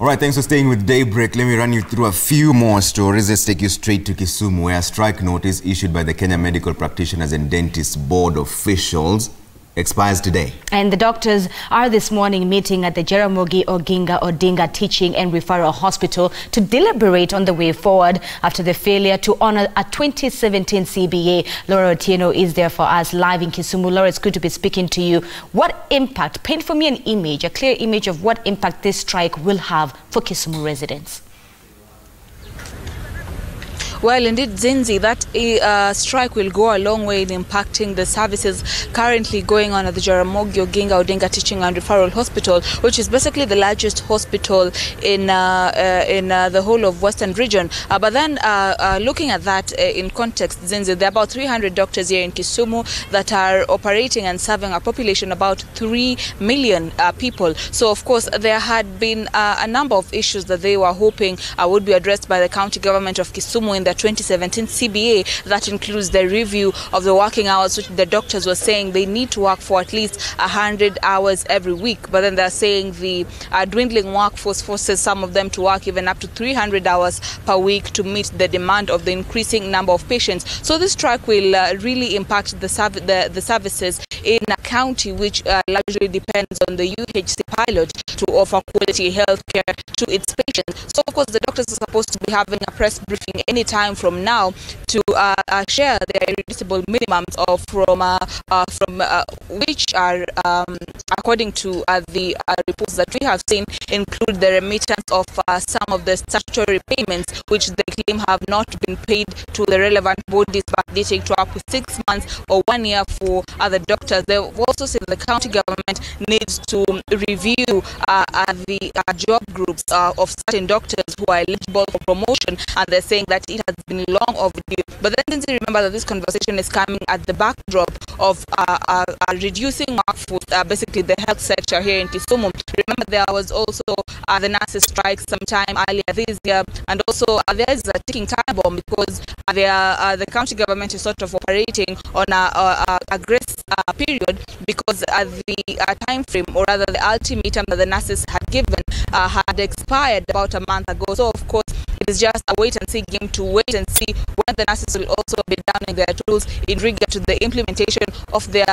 All right, thanks for staying with Daybreak. Let me run you through a few more stories. Let's take you straight to Kisumu, where a strike notice issued by the Kenya Medical Practitioners and Dentists Board officials expires today. And the doctors are this morning meeting at the Jaramogi Oginga Odinga Teaching and Referral Hospital to deliberate on the way forward after the failure to honor a 2017 CBA. Laura Otieno is there for us live in Kisumu. Laura, it's good to be speaking to you. What impact, paint for me an image, a clear image of what impact this strike will have for Kisumu residents. Well, indeed, Zinzi, that strike will go a long way in impacting the services currently going on at the Jaramogi Oginga Odinga Teaching and Referral Hospital, which is basically the largest hospital in the whole of Western region. But then looking at that in context, Zinzi, there are about 300 doctors here in Kisumu that are operating and serving a population about 3 million people. So, of course, there had been a number of issues that they were hoping would be addressed by the county government of Kisumu in the 2017 CBA. That includes the review of the working hours, which the doctors were saying they need to work for at least 100 hours every week. But then they're saying the dwindling workforce forces some of them to work even up to 300 hours per week to meet the demand of the increasing number of patients. So this strike will really impact the services in a county which largely depends on the UHC pilot to offer quality health care to its patients. So, of course, the doctors are supposed to be having a press briefing any time from now to share their irreducible minimums which are, according to the reports that we have seen, include the remittance of some of the statutory payments which they claim have not been paid to the relevant bodies, backdating to up to 6 months or 1 year for other doctors. They've also said the county government needs to review the job groups of certain doctors who are eligible for promotion, and they're saying that it has been long overdue. But then remember that this conversation is coming at the backdrop of reducing workforce, basically the health sector here in Kisumu. Remember, there was also the nurses' strike sometime earlier this year, and also there is a ticking time bomb because the county government is sort of operating on a grace period because the time frame, or rather the ultimatum that the nurses had given had expired about a month ago. So, of course, it is just a wait and see game to wait and see when the nurses will also be downing their tools in regard to the implementation of their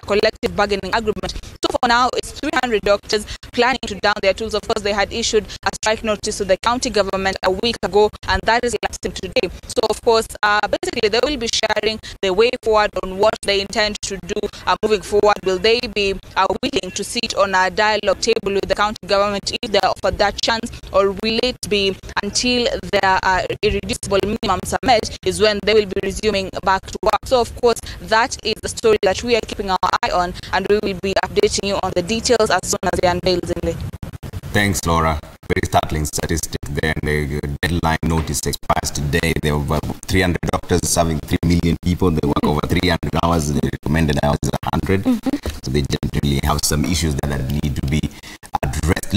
collective bargaining agreement. So for now, it's 300 doctors planning to down their tools. Of course, they had issued a strike notice to the county government a week ago, and that is lasting today. So, of course, basically, they will be sharing the way forward on what they intend to do moving forward. Will they be willing to sit on a dialogue table with the county government if they are offered that chance, or will it be until their irreducible minimums are met is when they will be resuming back to work? So, of course, that is the story that we are keeping our eye on, and we will be updating you on the details as soon as they unveil them. Thanks, Laura. Very startling statistic there. The deadline notice expires today. There are over 300 doctors serving 3 million people. They work over 300 hours. The recommended hours is 100. So they generally have some issues that need to be addressed.